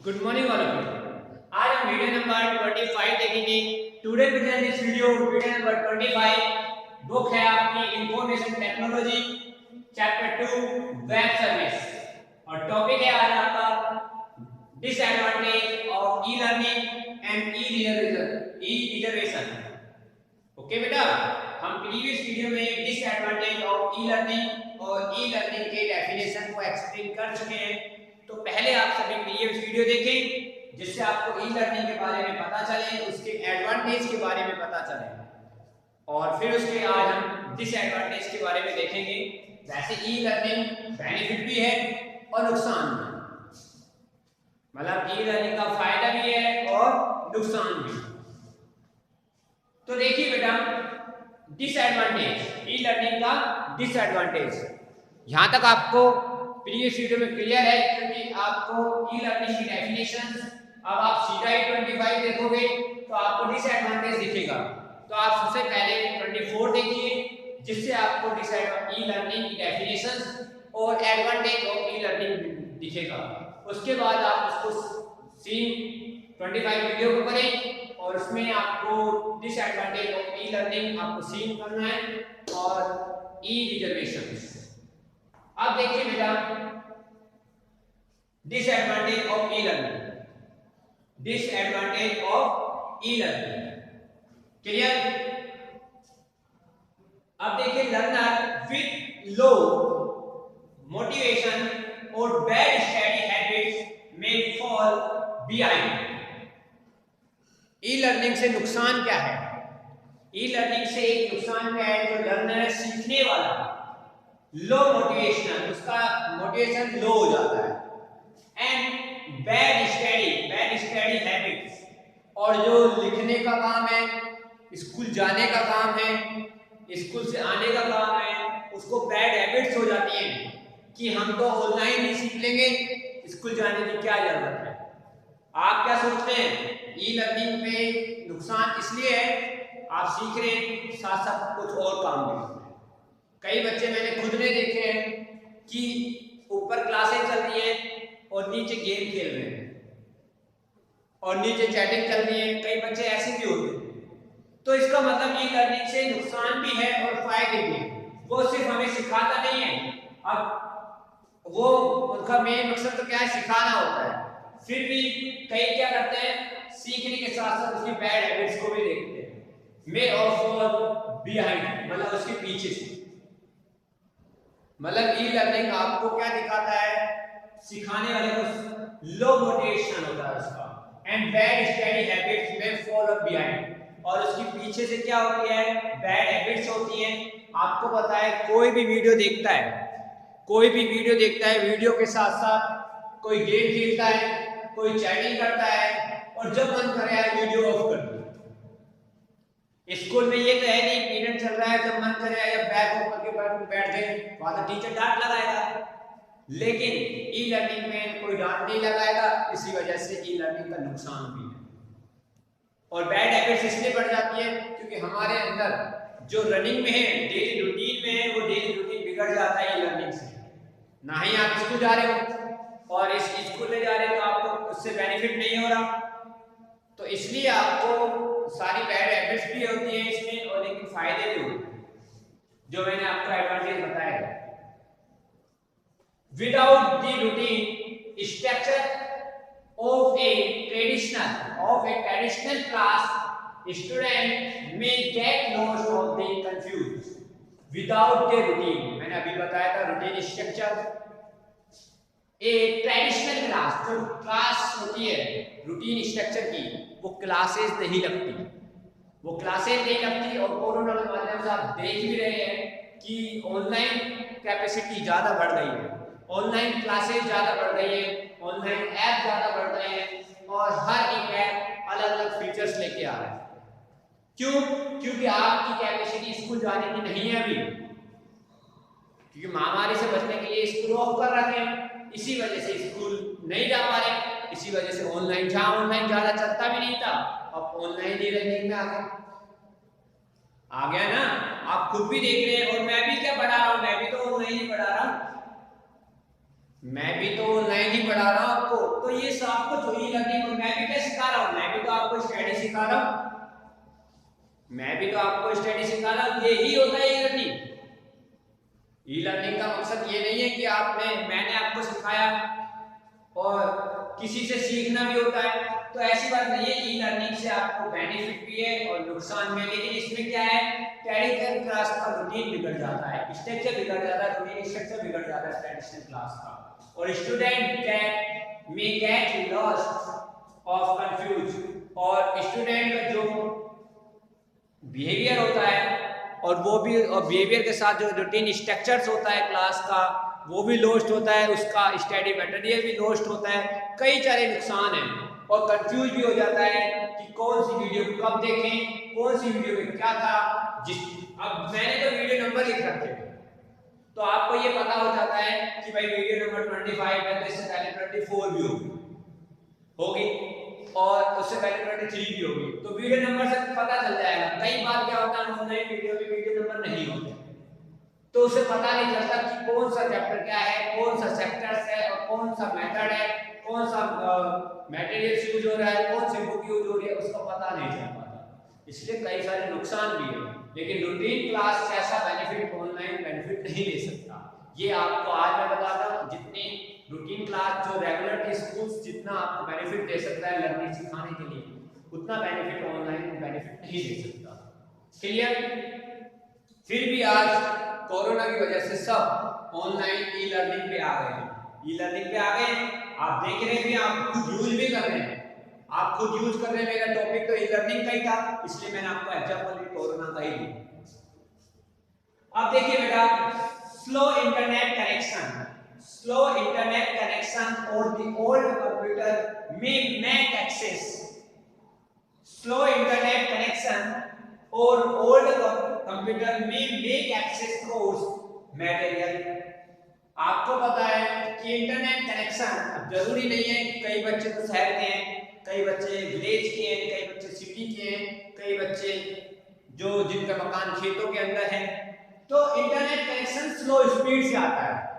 Good morning all of you. आज हम video number 25 देखेंगे। Today present this video number 25 book है आपकी information technology chapter 2 web service और टॉपिक है आज आपका disadvantage of e learning and E reservation. Okay बेटा, हम प्रीवियस वीडियो में डिसएडवांटेज ऑफ ई लर्निंग और ई लर्निंग के डेफिनेशन को एक्सप्लेन कर चुके हैं। तो पहले आप सभी प्रीवियस वीडियो देखें जिससे आपको ई लर्निंग के बारे में पता चले, उसके एडवांटेज के बारे में पता चले और फिर उसके आज हम डिसएडवांटेज के बारे में देखेंगे। वैसे ई लर्निंग बेनिफिट भी है और नुकसान भी, मतलब ई लर्निंग का फायदा भी है और नुकसान भी। तो देखिए बेटा, डिसएडवांटेज, ई लर्निंग का डिसएडवांटेज यहां तक आपको प्रीवियस वीडियो में क्लियर है क्योंकि आपको ई लर्निंग की डेफिनेशन अब आप सीधा ही 25 देखोगे तो आपको डिसएडवांटेज दिखेगा। तो आप सबसे पहले 24 देखिए जिससे आपको ई लर्निंग की डेफिनेशन और एडवांटेज ऑफ ई लर्निंग दिखेगा। उसके बाद आप उसको सीन 25 वीडियो को करें और उसमें आपको डिसएडवांटेज ऑफ ई लर्निंग आपको सीन करना है और ई रिजर्वेशन। अब देखिए बेटा, disadvantage of e learning, disadvantage of e learning clear. अब देखिए, लर्नर विद लो मोटिवेशन और बैड स्टडी हैबिट्स में फॉल बिहाइंड। ई लर्निंग से नुकसान क्या है? ई लर्निंग से एक नुकसान क्या है? जो लर्नर है सीखने वाला लो मोटिवेशन, उसका मोटिवेशन लो हो जाता है एंड बैड स्टडी हैबिट्स, और जो लिखने का काम है, स्कूल जाने का काम है, स्कूल से आने का काम है, उसको बैड हैबिट्स हो जाती हैं कि हम तो ऑनलाइन ही सीख लेंगे, स्कूल जाने की क्या जरूरत है। आप क्या सोचते हैं? ई लर्निंग में नुकसान इसलिए है आप सीख रहे हैं, साथ साथ कुछ और काम भी। कई बच्चे मैंने खुद ने देखे हैं कि ऊपर क्लासें चल रही हैं और नीचे गेम खेल रहे हैं और नीचे चैटिंग चल रही है। कई बच्चे ऐसे भी होते हैं। तो इसका मतलब ई लर्निंग से नुकसान भी है और फायदे भी है। वो सिर्फ हमें सिखाता नहीं है, अब वो उनका मेन मकसद तो क्या है? सिखाना होता है। फिर भी कई क्या करते हैं, सीखने के साथ साथ उसकी बैड हैबिट्स को भी देखते हैं। मे और फॉल बिहाइंड, मतलब उसके पीछे से। मतलब ई लर्निंग आपको क्या दिखाता है? सिखाने वाले को लो मोटिवेशन होता है उसका एंड बैड स्टडी हैबिट्स में फॉल बिहाइंड, और उसके पीछे से क्या होती है? बैड हैबिट्स होती हैं। आपको पता है, कोई भी वीडियो देखता है, वीडियो के साथ साथ कोई गेम खेलता है, कोई चैटिंग करता है और जब मन करे है वीडियो ऑफ कर दो। स्कूल में ये तो है नहीं, पीरियड चल रहा है, जब मन करे या बैग ऑफ करके बैठ गए, वहां तो टीचर डांट लगाएगा। लेकिन ई लर्निंग में कोई डांट नहीं लगाएगा। इसी वजह से ई लर्निंग का नुकसान भी है और बैड हैबिट्स इसलिए बढ़ जाती है क्योंकि हमारे अंदर जो रनिंग में है, डेली रूटीन में है, वो डेली रूटीन बिगड़ जाता है ई लर्निंग से। ना ही आप स्कूल जा रहे हो और इस स्कूल में जा रहे हो तो आपको उससे बेनिफिट नहीं हो रहा, तो इसलिए आपको सारी बैड हैबिट्स भी होती हैं इसमें और लेकिन फायदे भी होते हैं जो मैंने आपको एडवांटेज बताया। Without the routine structure of a traditional class, student may get lost or be confused without the routine। मैंने अभी बताया था रूटीन स्ट्रक्चर। ए ट्रेडिशनल क्लास, जो क्लास होती है रूटीन स्ट्रक्चर की, वो क्लासेस नहीं लगती और कोरोना के माध्यम से आप देख भी रहे हैं कि ऑनलाइन कैपेसिटी ज़्यादा बढ़ गई है, ऑनलाइन क्लासेस ज़्यादा बढ़ गई है, ऑनलाइन ऐप ज़्यादा बढ़ रहे हैं और हर एक ऐप अलग अलग फीचर्स लेके आ रहा है। क्यों? क्योंकि आपकी कैपेसिटी स्कूल जाने की नहीं है अभी, क्योंकि महामारी से बचने के लिए स्कूल ऑफ कर रखे हैं, इसी वजह से स्कूल नहीं जा पा रहे। इसी वजह से ऑनलाइन, जहां ऑनलाइन ज़्यादा चलता भी नहीं था, अब ऑनलाइन ही लर्निंग में आ गया ना। आप खुद भी देख रहे हैं और मैं भी क्या पढ़ा रहा हूँ, मैं भी तो ऑनलाइन ही पढ़ा रहा हूँ। मैं भी तो ऑनलाइन ही पढ़ा रहा हूँ आपको, तो ये सब आपको जो ई लर्निंग, मैं भी क्या सिखा रहा हूँ, मैं भी तो आपको स्टडी सिखा रहा हूँ, मैं भी तो आपको स्टडी सिखा रहा हूँ, यही होता है ई लर्निंग। ई लर्निंग का मकसद ये नहीं है कि मैंने आपको सिखाया और किसी से सीखना भी होता है, तो ऐसी बात नहीं है। ई लर्निंग से आपको बेनिफिट भी है और नुकसान भी है, लेकिन इसमें क्या है, ट्रेडिशनल क्लास का रूटीन बिगड़ जाता है, स्ट्रक्चर बिगड़ जाता है, रूटीन स्ट्रक्चर बिगड़ जाता है ट्रेडिशनल क्लास का, और student may get lost of confuse, और स्टूडेंट का जो बिहेवियर होता है और वो भी, और बिहेवियर के साथ जो रूटीन स्ट्रक्चर्स होता है क्लास का वो भी लॉस्ट होता है, उसका स्टडी मटेरियल भी लॉस्ट होता है, कई सारे नुकसान हैं, और कंफ्यूज भी हो जाता है कि कौन सी वीडियो कब देखें, कौन सी वीडियो में क्या था। अब मैंने तो वीडियो नंबर लिख रखे हैं, तो आपको ये पता हो जाता है कि भाई वीडियो नंबर 25 है, तो इससे पहले 24 भी होगी और उससे पहले 23 भी होगी, तो वीडियो नंबर से पता चल जाएगा। कई बार क्या होता है, ऑनलाइन वीडियो में वीडियो नंबर नहीं होते, तो उसे पता नहीं चलता कि कौन सा चैप्टर क्या है, कौन सा चैप्टर्स है और कौन सा मेथड है, कौन सा मटेरियल यूज हो रहा है, कौन सी बुक यूज हो रही है, उसका पता नहीं चल पाता, इसलिए कई सारे नुकसान भी है। लेकिन रूटीन क्लास से ऐसा बेनिफिट ऑनलाइन बेनिफिट नहीं ले सकता, ये आपको आज मैं बताता हूँ। जितनी रूटीन क्लास जो रेगुलर स्कूल जितना आपको बेनिफिट दे सकता है लर्निंग सिखाने के लिए, उतना बेनिफिट ऑनलाइन बेनिफिट नहीं दे सकता। क्लियर? फिर भी आज कोरोना की वजह से सब ऑनलाइन ई लर्निंग पे आ गए हैं, ई लर्निंग पे आ गए हैं, आप देख रहे हैं, आप खुद यूज भी कर रहे हैं, आप खुद यूज कर रहे हैं। मेरा टॉपिक तो ई लर्निंग का ही था, इसलिए मैंने आपको एग्जांपल भी कोरोना का ही दिया। अब देखिए बेटा, slow internet connection, slow internet connection और द ओल्ड कंप्यूटर में mac access, slow internet connection और ओल्ड कंप्यूटर में मेक एक्सेस कोर्स मटेरियल। आपको पता है कि इंटरनेट कनेक्शन जरूरी नहीं है, कई बच्चे तो शहर के हैं, कई बच्चे विलेज के हैं, कई बच्चे सिटी के हैं, कई बच्चे जो जिनका मकान खेतों के अंदर है, तो इंटरनेट कनेक्शन स्लो स्पीड से आता है।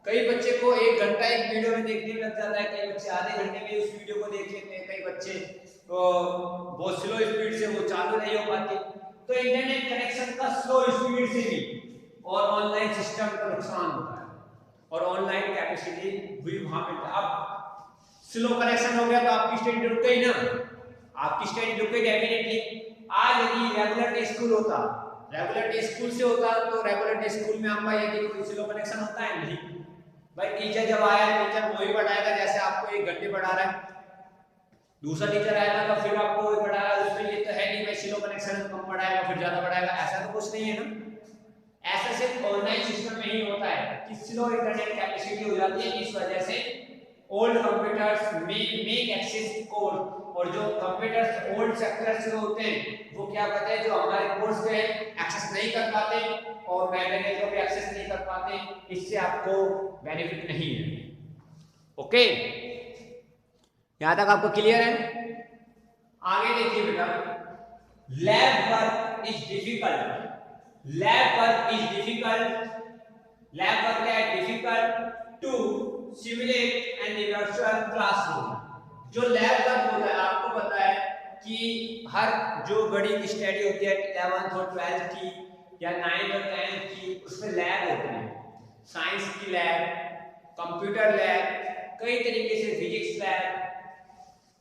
कई बच्चे को 1 घंटा एक वीडियो में देखने में लग जाता है, कई बच्चे आधे घंटे में उस वीडियो को देख लेते हैं, कई बच्चे तो बहुत स्लो स्पीड से वो चालू नहीं हो पाती। तो इंटरनेट कनेक्शन का स्लो स्पीड से भी और ऑनलाइन सिस्टम का नुकसान होता है, और ऑनलाइन कैपेसिटी भी वहां मिलता है। अब स्लो कनेक्शन हो गया तो आपकी स्टडी रुक गई ना, आपकी स्टडी रुक गई डेफिनेटली। आज यदि रेगुलर डे स्कूल होता, रेगुलर डे स्कूल से होता, तो रेगुलर डे स्कूल में आपका यदि कोई स्लो कनेक्शन होता है नहीं, भाई टीचर जब आया, टीचर वही पढ़ाएगा जैसे आपको 1 घंटे पढ़ा रहा है, दूसरा टीचर आएगा तो फिर आपको वही पढ़ा रहा है, उसमें ये तो है नहीं भाई स्लो कनेक्शन कम पढ़ाएगा फिर ज्यादा पढ़ाएगा, ऐसा तो कुछ नहीं है ना। ऐसा सिर्फ ऑनलाइन सिस्टम में ही होता है कि स्लो इंटरनेट कैपेसिटी हो जाती है, इस वजह से ओल्ड कंप्यूटर्स में मेक एक्सेस कोड, और जो कंप्यूटर्स ओल्ड सेक्टर्स से होते हैं वो क्या करते हैं, जो हमारे कोर्स पे एक्सेस नहीं कर पाते और मटेरियल को भी एक्सेस नहीं कर पाते, इससे आपको बेनिफिट नहीं है। ओके, यहां तक आपको क्लियर है? आगे देखिए बेटा, lab work is difficult, lab work is difficult, lab work है difficult to simulate and virtual classroom. जो लैब वर्क होता है, आपको पता है कि हर जो बड़ी स्टडी होती है 11th और 12th की या 9th और 10th की, उसमें लैब होते हैं, साइंस की लैब, कंप्यूटर लैब, कई तरीके से फिजिक्स लैब,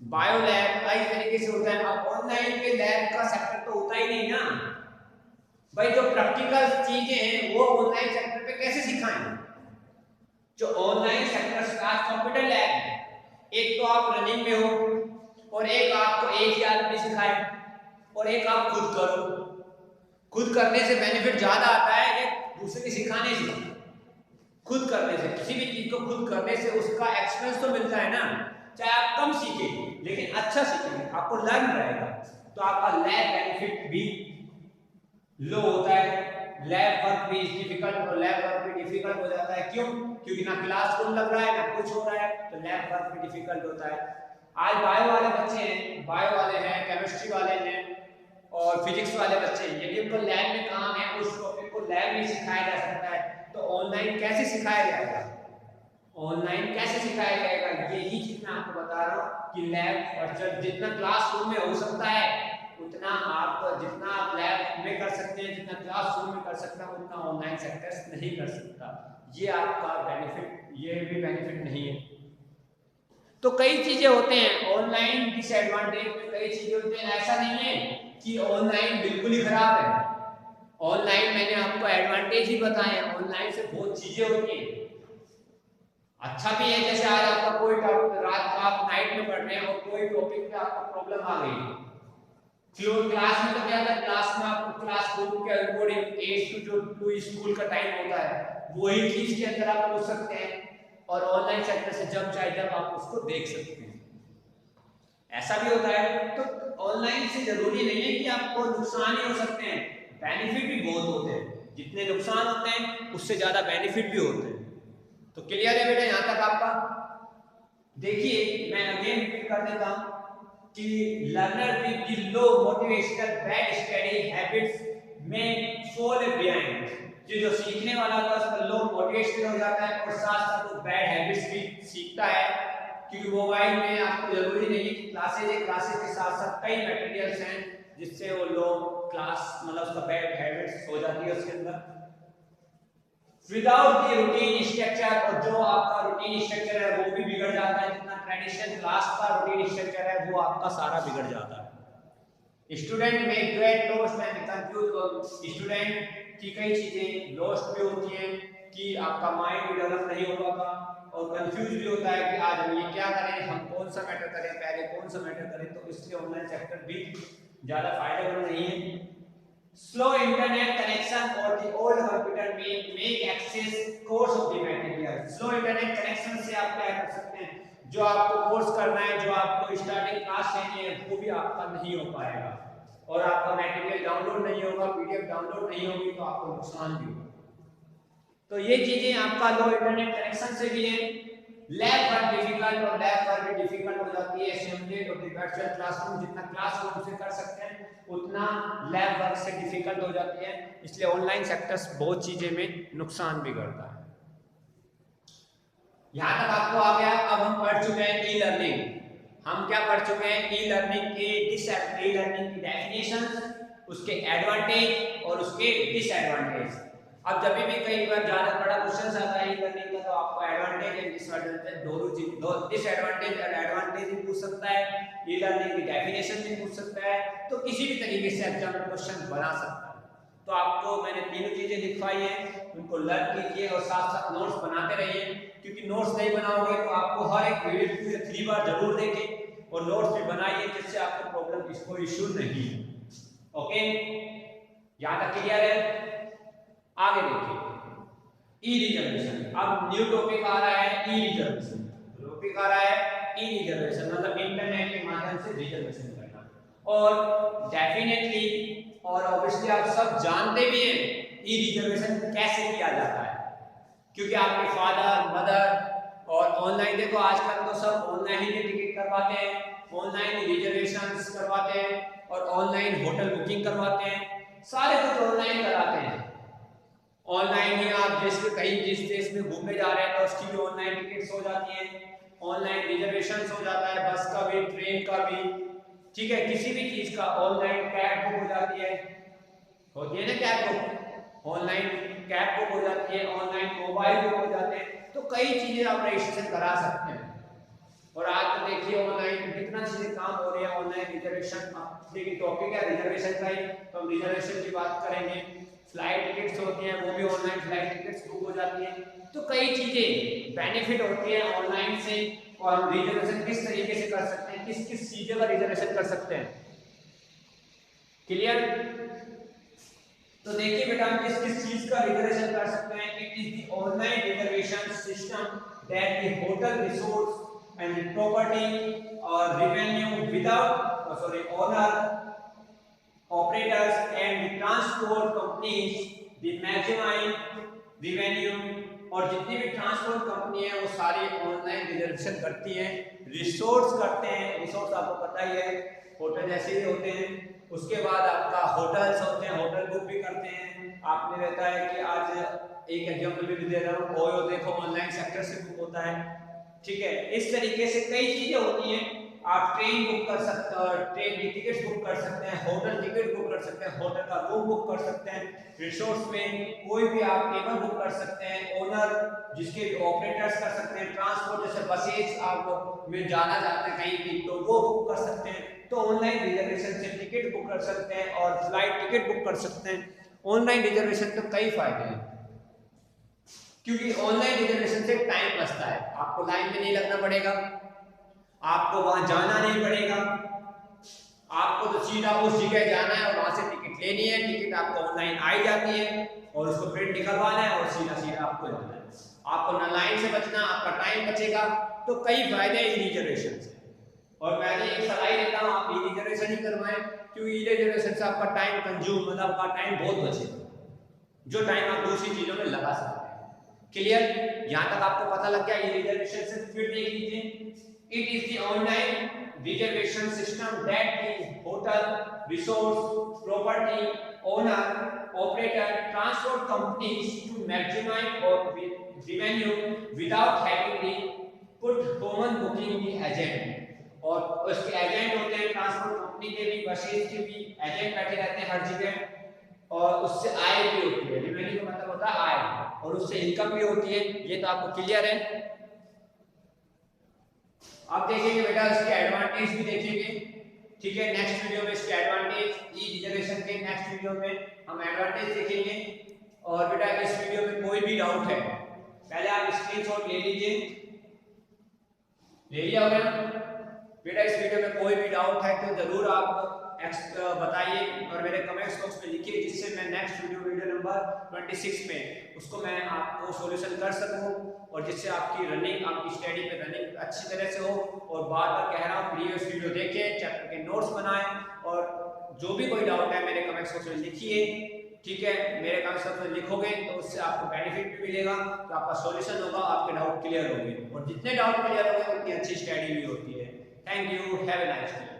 बायो लैब, कई तरीके से होता है। अब ऑनलाइन के लैब का सेक्टर तो होता ही नहीं ना भाई, जो प्रैक्टिकल चीजें हैं वो ऑनलाइन सेक्टर पे कैसे सिखाएं? जो ऑनलाइन सेक्टर का कंप्यूटर लैब है, एक तो आप रनिंग में हो और एक आपको एक ही आदमी सिखाए और एक आप खुद करो। खुद करने से बेनिफिट ज्यादा आता है या दूसरे के सिखाने से? खुद करने से, किसी भी चीज को खुद करने से उसका एक्सपीरियंस तो मिलता है ना, चाहे आप कम सीखें लेकिन अच्छा सीखेंगे, आपको लर्न रहेगा, तो आपका लैब बेनिफिट भी लो होता है। लैब वर्क भी डिफिकल्ट, और लैब वर्क भी डिफिकल्ट हो जाता है, क्यों? क्योंकि ना क्लास रूम लग रहा है ना कुछ हो रहा है, तो लैब वर्क भी डिफिकल्ट होता है। आज बायो वाले बच्चे हैं, बायो वाले हैं, केमिस्ट्री वाले हैं और फिजिक्स वाले बच्चे हैं, यदि उनको लैब में काम है, उस टॉपिक को लैब में सिखाया जा सकता है, तो ऑनलाइन कैसे सिखाया जाएगा? ऑनलाइन सिखाया जाएगा। यही चीज मैं आपको बता रहा हूँ कि लैब वर्चुअल जितना क्लासरूम में हो सकता है उतना आप जितना आप लैब में कर सकते हैं, जितना क्लासरूम में कर सकता है उतना ऑनलाइन सेक्टर्स नहीं कर सकता। ये आपका बेनिफिट, ये भी बेनिफिट नहीं है। तो कई चीजें होते हैं ऑनलाइन डिसएडवांटेज में, कई चीजें होते हैं। ऐसा नहीं है कि ऑनलाइन बिल्कुल ही खराब है। ऑनलाइन मैंने आपको एडवांटेज ही बताए हैं, ऑनलाइन से बहुत चीजें होती हैं। अच्छा भी है, जैसे आज आपका कोई रात को आप नाइट में पढ़ रहे हैं और कोई टॉपिक पे आपको प्रॉब्लम आ गई, क्लास में तो क्या था, क्लास में आपको क्लासरूम के अकॉर्डिंग 8 to 2 स्कूल का टाइम होता है, वही चीज के अंदर आप पूछ सकते हैं। और ऑनलाइन सेक्टर से जब चाहे जब आप उसको देख सकते हैं, ऐसा भी होता है। तो ऑनलाइन से जरूरी नहीं है कि आपको नुकसान ही हो सकते हैं, बेनिफिट भी बहुत होते हैं। जितने नुकसान होते हैं उससे ज्यादा बेनिफिट भी होते हैं। तो क्लियर है बेटा यहाँ तक आपका? देखिए मैं अगेन रिपीट कर देता हूँ कि learner with the low motivational bad study habits में फॉल बिहाइंड। जो सीखने वाला था उसका लो मोटिवेशन हो जाता है और साथ साथ वो बैड हैबिट्स भी सीखता है, क्योंकि मोबाइल में आपको जरूरी नहीं है कि क्लासेज के साथ साथ कई मटेरियल्स हैं जिससे वो लो क्लास मतलब उसका बैड हैबिट्स हो जाती है उसके अंदर। विदाउट द रूटीन स्ट्रक्चर, और जो आपका रूटीन स्ट्रक्चर है वो भी बिगड़ जाता है। जितना ट्रेडिशनल क्लास का रूटीन स्ट्रक्चर है वो आपका सारा बिगड़ जाता है। स्टूडेंट में get lost and confuse, student की कई चीजें लॉस्ट भी होती हैं कि आपका माइंड भी डेवलप नहीं हो पाता और कंफ्यूज भी होता है कि आज हम ये क्या करें, हम कौन सा मैटर करें, पहले कौन सा मैटर करें। तो इसलिए ऑनलाइन सेक्टर भी ज्यादा फायदेमंद नहीं है। स्लो इंटरनेट कनेक्शन और द ओल्ड कंप्यूटर में make access course of the material. Slow internet connection से आप क्या कर सकते हैं, जो आपको कोर्स करना है, जो आपको स्टार्टिंग क्लास लेनी है वो भी आपका नहीं हो पाएगा और आपका मटेरियल डाउनलोड नहीं होगा, पीडीएफ डाउनलोड नहीं होगी, तो आपको नुकसान भी होगा। तो ये चीजें आपका लो इंटरनेट कनेक्शन से भी है। लैब वर्क डिफिकल्ट, और लैब वर्क भी डिफिकल्ट हो जाती है। सिमुलेट और वर्चुअल क्लासरूम, जितना क्लासरूम से कर सकते हैं उतना लैब वर्क से डिफिकल्ट हो जाती है। इसलिए ऑनलाइन सेक्टर्स बहुत चीजें में नुकसान भी करता है। यहां तक आपको आ गया। अब हम पढ़ चुके हैं ई लर्निंग। हम क्या पढ़ चुके हैं, ई लर्निंग के ई लर्निंग की डेफिनेशन, उसके एडवांटेज और उसके डिसएडवांटेज। अब जब भी कई बार ज्यादा बड़ा क्वेश्चन आता है ई लर्निंग का, तो आपको एडवांटेज एंड डिसएडवांटेज दोनों चीज, डिसएडवांटेज और एडवांटेज भी पूछ सकता है, ई लर्निंग की डेफिनेशन भी पूछ सकता है। तो किसी भी तरीके से एग्जाम में क्वेश्चन बना सकता है। तो आपको मैंने तीनों चीजें लिखवाई हैं, उनको लर्न कीजिए और साथ साथ नोट्स बनाते रहिए, क्योंकि नोट्स नहीं बनाओगे तो आपको हर एक वीडियो 3 बार जरूर देखें और नोट्स भी बनाइए, जिससे आपको प्रॉब्लम इसको इश्यू नहीं। ओके, यहां तक क्लियर है? आगे देखिए ई रिजर्वेशन। अब न्यू टॉपिक आ रहा है ई रिजर्वेशन। टॉपिक आ रहा है ई रिजर्वेशन, मतलब इंटरनेट के माध्यम से रिजर्वेशन करना। और डेफिनेटली और ऑब्वियसली आप सब जानते भी हैं ई रिजर्वेशन कैसे किया जाता है, क्योंकि आपके फादर मदर और ऑनलाइन, देखो आजकल तो सब ऑनलाइन ही टिकट करवाते हैं, ऑनलाइन रिजर्वेशंस करवाते हैं और ऑनलाइन होटल बुकिंग करवाते हैं, सारे कुछ ऑनलाइन कराते हैं। ऑनलाइन ही आप कहीं जिस देश में घूमने जा रहे हैं तो उसकी भी ऑनलाइन टिकट्स हो जाती हैं, ऑनलाइन रिजर्वेशंस हो जाता है, बस का भी, ट्रेन का भी, ठीक है, किसी भी चीज का ऑनलाइन कैब बुक हो जाती है, होती है ना cab book, online cab book हो जाती है, ऑनलाइन मोबाइल बुक हो जाते हैं। तो कई चीजें आप रजिस्ट्रेशन करा सकते हैं। और आज तो देखिए ऑनलाइन कितना चीजें काम हो रही है, ऑनलाइन रिजर्वेशन। देखिए टॉपिक है रिजर्वेशन का ही, तो हम रिजर्वेशन की बात करेंगे। फ्लाइट टिकट्स होती हैं वो भी ऑनलाइन फ्लाइट टिकट्स बुक हो जाती हैं। तो कई चीजें बेनिफिट होती है ऑनलाइन से, और हम रिजर्वेशन किस तरीके से कर सकते हैं, किस किस चीजों का रिजर्वेशन कर सकते हैं। क्लियर? तो देखिए बेटा हम किस किस चीज का रिजर्वेशन कर सकते हैं। It is the online reservation system that the hotel resource and the property or revenue without owner, operators and the transport companies the maximum revenue। और जितनी भी ट्रांसपोर्ट कंपनी है वो सारी ऑनलाइन रिजर्वेशन करती हैं, रिसोर्स करते हैं। रिसोर्स आपको पता ही है, होटल जैसे ही होते हैं। उसके बाद आपका होटल्स होते हैं, होटल बुक भी करते हैं। आपने रहता है कि आज एक एग्जांपल भी दे रहा हूँ, ओयो देखो ऑनलाइन सेक्टर से बुक होता है। ठीक है, इस तरीके से कई चीजें होती हैं। आप ट्रेन बुक कर सकते हो, ट्रेन की टिकट्स बुक कर सकते हैं, होटल टिकट बुक कर सकते हैं, होटल का रूम बुक कर सकते हैं, रिसोर्ट्स में कोई भी आप टेबल बुक कर सकते हैं, ओनर जिसके ऑपरेटर्स कर सकते हैं, ट्रांसपोर्ट जैसे बसेस आप में जाना चाहते हैं कहीं भी तो वो बुक कर सकते हैं। तो ऑनलाइन रिजर्वेशन से टिकट बुक कर सकते हैं और फ्लाइट टिकट बुक कर सकते हैं। ऑनलाइन रिजर्वेशन तो कई फायदे हैं, क्योंकि ऑनलाइन रिजर्वेशन से टाइम बचता है, आपको लाइन में नहीं लगना पड़ेगा, आपको वहां जाना नहीं पड़ेगा, आपको तो सीधा उस जगह जाना है और वहां से टिकट लेनी है, टिकट आपको ऑनलाइन आई जाती है और उसको प्रिंट निकलवाना है और सीधा सीधा आपको जाना है, आपको ना लाइन से बचना, आपका टाइम बचेगा। तो कई फायदे हैं ई रिजर्वेशन से, और मैं एक सलाह देता हूँ आप ई रिजर्वेशन ही करवाएं, क्योंकि ई रिजर्वेशन से आपका टाइम कंज्यूम मतलब आपका टाइम बहुत बचेगा, जो टाइम आप दूसरी चीजों में लगा सकते हैं। क्लियर? यहाँ तक आपको पता लग गया ई रिजर्वेशन से? फिर देख लीजिए, it is the online reservation system that gives hotel, resorts, property owner, operator, transport companies to maximize or revenue without having to put human booking the agent। और उसके एजेंट होते हैं ट्रांसपोर्ट कंपनी के भी, बसेस के भी agent बैठे रहते हैं हर जगह, और उससे आय भी होती है, रेवेन्यू का मतलब होता है आय, और उससे इनकम भी होती है। ये तो आपको क्लियर है। आप देखेंगे बेटा इसके एडवांटेज भी देखेंगे, ठीक है, नेक्स्ट वीडियो में इसके एडवांटेज ई रिजर्वेशन के नेक्स्ट वीडियो में हम एडवांटेज देखेंगे। और बेटा इस वीडियो में कोई भी डाउट है पहले आप स्क्रीनशॉट ले लीजिए, ले लिया होगा बेटा। इस वीडियो में कोई भी डाउट है तो जरूर आप बताइए और मेरे कमेंट्स बॉक्स में लिखिए, जिससे मैं नेक्स्ट वीडियो नंबर 26 में उसको मैं आपको सॉल्यूशन कर सकूं, और जिससे आपकी रनिंग, आपकी स्टडी पे रनिंग अच्छी तरह से हो। और बार बार कह रहा हूँ प्रीवियस वीडियो देखें, चैप्टर के नोट्स बनाएं, और जो भी कोई डाउट है मेरे कमेंट्स बॉक्स में लिखिए, ठीक है। मेरे कमेंट्स बॉक्स में लिखोगे तो उससे आपको बेनिफिट भी मिलेगा, तो आपका सॉल्यूशन होगा, आपके डाउट क्लियर होंगे, और जितने डाउट क्लियर होंगे उतनी अच्छी स्टडी भी होती है। Thank you, have a nice day.